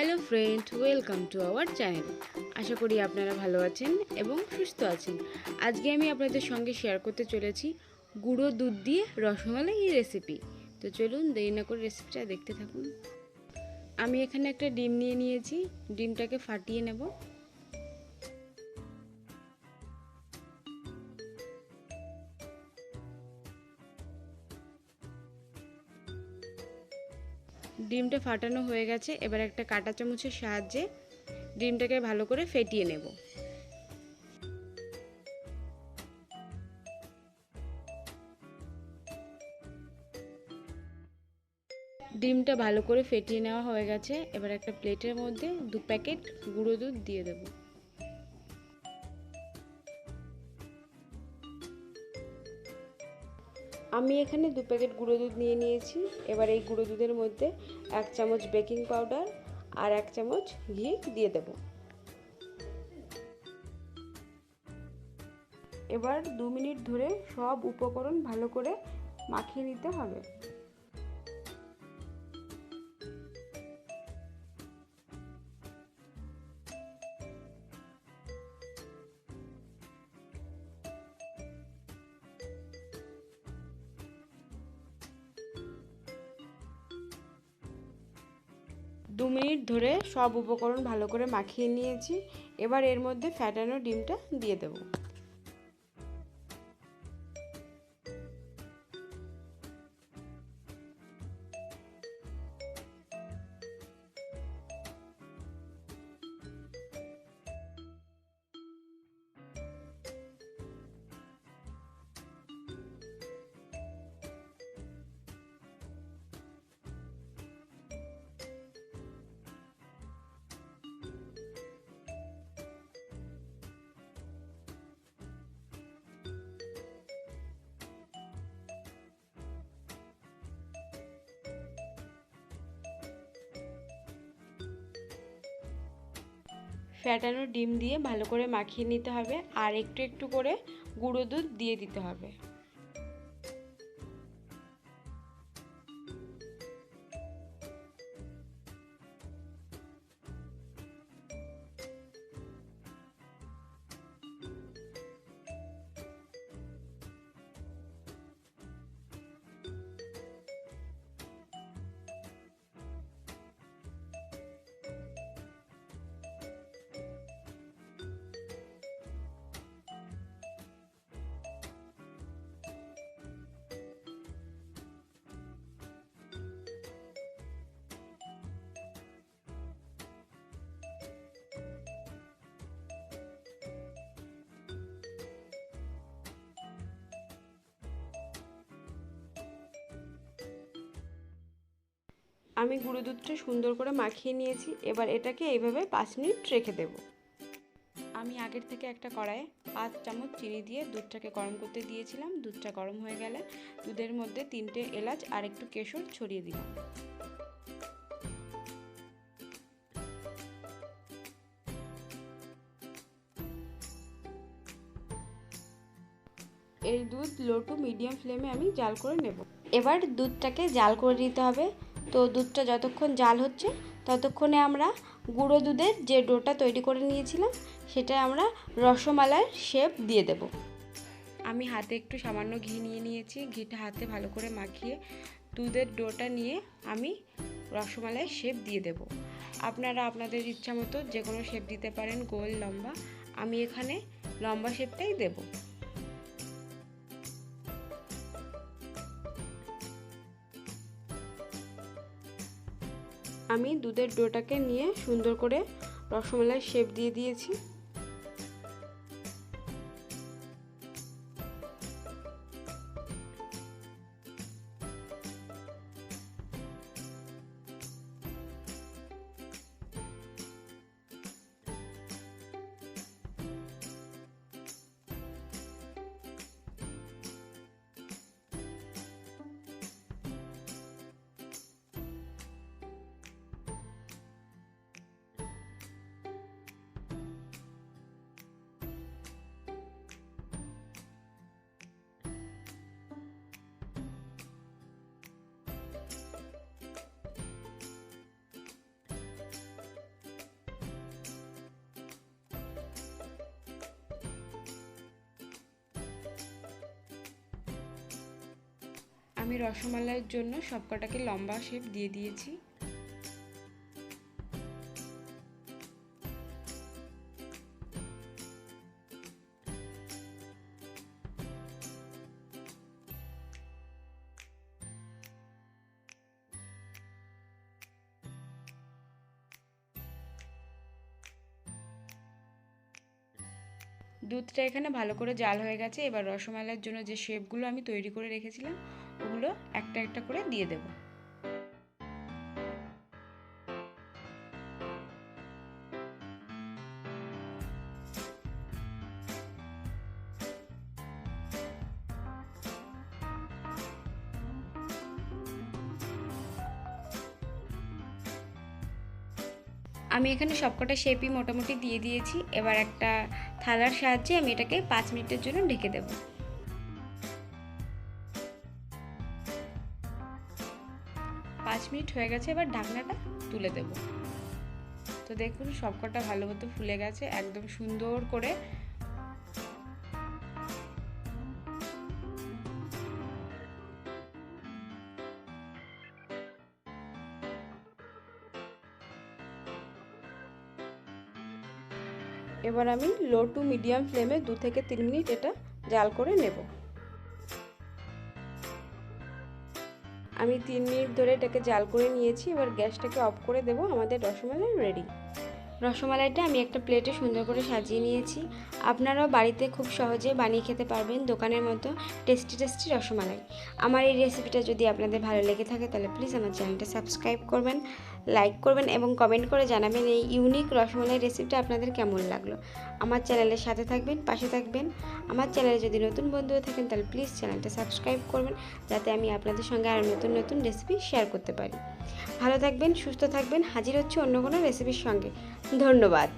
Hello friend, welcome to our channel. আশা করি আপনারা ভালো আছেন এবং সুস্থ আছেন। আজকে আমি আপনাদের সঙ্গে শেয়ার করতে চলেছি গুঁড়ো দুধ দিয়ে রসমালাই রেসিপি। তো চলুন দেরি না করে রেসিপিটা দেখতে থাকুন। আমি এখানে একটা ডিম নিয়ে নিয়েছি, ডিমটাকে ফাটিয়ে নেব। ডিমটা ফাটানো হয়ে গেছে, এবার একটা কাঁটা চামচের সাহায্যে ডিমটাকে ভালো করে ফেটিয়ে নেব। ডিমটা ভালো করে ফেটিয়ে নেওয়া হয়ে গেছে, এবার একটা প্লেটের মধ্যে 2 প্যাকেট গুঁড়ো দুধ দিয়ে দেব। আমি এখানে 2 প্যাকেট গুঁড়ো দুধ নিয়ে নিয়েছি। এবার এই গুঁড়ো দুধের মধ্যে 1 চামচ বেকিং পাউডার আর 1 চামচ ঘি দিয়ে দেব। এবার 2 মিনিট ধরে সব উপকরণ ভালো করে মাখিয়ে নিতে হবে। দু মিনিট ধরে সব উপকরণ ভালো করে মাখিয়ে নিয়েছি। এবার এর মধ্যে ফ্যাটানো ডিমটা দিয়ে দেব। ফ্যাটানো ডিম দিয়ে ভালো করে মাখিয়ে নিতে হবে আর একটু একটু করে গুঁড়ো দুধ দিয়ে দিতে হবে। আমি গুঁড়ো দুধটা সুন্দর করে মাখিয়ে নিয়েছি। এবার এটাকে এইভাবে 5 মিনিট রেখে দেব। আমি আগের থেকে একটা কড়াইয়ে 5 চামচ চিনি দিয়ে দুধটাকে গরম করতে দিয়েছিলাম। দুধটা গরম হয়ে গেলে দুধের মধ্যে 3টে এলাচ আর একটু কেশর ছড়িয়ে দিলাম। এই দুধ লো টু মিডিয়াম ফ্লেমে আমি জাল করে নেব। এবার দুধটাকে জাল করে নিতে হবে। তো দুধটা যতক্ষণ জাল হচ্ছে ততক্ষণে আমরা গুঁড়ো দুধের যে ডোটা তৈরি করে নিয়েছিলাম সেটা আমরা রসমালাইয়ের শেপ দিয়ে দেব। আমি হাতে একটু সামান্য ঘি নিয়ে নিয়েছি। ঘিটা হাতে ভালো করে মাখিয়ে দুধের ডোটা নিয়ে আমি রসমালাইয়ের শেপ দিয়ে দেব। আপনারা আপনাদের ইচ্ছা মতো যে কোনো শেপ দিতে পারেন, গোল, লম্বা। আমি এখানে লম্বা শেপটাই দেব। আমি দুধের ডোটাকে নিয়ে সুন্দর করে রসমালাইয়ের শেপ দিয়ে দিয়েছি। আমি রসমালাইয়ের জন্য সবকটাকে লম্বা শেপ দিয়ে দিয়েছি। দুধটা এখানে ভালো করে জাল হয়ে গেছে। এবার রসমালাইয়ের জন্য যে শেপগুলো আমি তৈরি করে রেখেছিলাম ওগুলো একটা একটা করে দিয়ে দেব। আমি এখানে সবকটা শেপই মোটামুটি দিয়ে দিয়েছি। এবার একটা থালার সাহায্যে আমি এটাকে 5 মিনিটের জন্য ঢেকে দেব। 5 মিনিট হয়ে গেছে, এবার ঢাকনাটা তুলে দেব। তো দেখুন সবকটা ভালো মতো ফুলে গেছে একদম সুন্দর করে। এবার আমি লো টু মিডিয়াম ফ্লেমে 2 থেকে 3 মিনিট এটা জাল করে নেব। আমি 3 মিনিট ধরে এটাকে জাল করে নিয়েছি। এবার গ্যাসটাকে অফ করে দেব। আমাদের রসমালাই রেডি। রসমালাইটা আমি একটা প্লেটে সুন্দর করে সাজিয়ে নিয়েছি। আপনারাও বাড়িতে খুব সহজে বানিয়ে খেতে পারবেন দোকানের মতো টেস্টি টেস্টি রসমালাই। আমার এই রেসিপিটা যদি আপনাদের ভালো লেগে থাকে তাহলে প্লিজ আমার চ্যানেলটা সাবস্ক্রাইব করবেন, লাইক করবেন এবং কমেন্ট করে জানাবেন এই ইউনিক রসমালাই রেসিপিটা আপনাদের কেমন লাগলো। আমার চ্যানেলের সাথে থাকবেন, পাশে থাকবেন। আমার চ্যানেলে যদি নতুন বন্ধু হয়ে থাকেন তাহলে প্লিজ চ্যানেলটা সাবস্ক্রাইব করবেন, যাতে আমি আপনাদের সঙ্গে আরও নতুন নতুন রেসিপি শেয়ার করতে পারি। ভালো থাকবেন, সুস্থ থাকবেন। হাজির হচ্ছে অন্য কোনো রেসিপির সঙ্গে। ধন্যবাদ।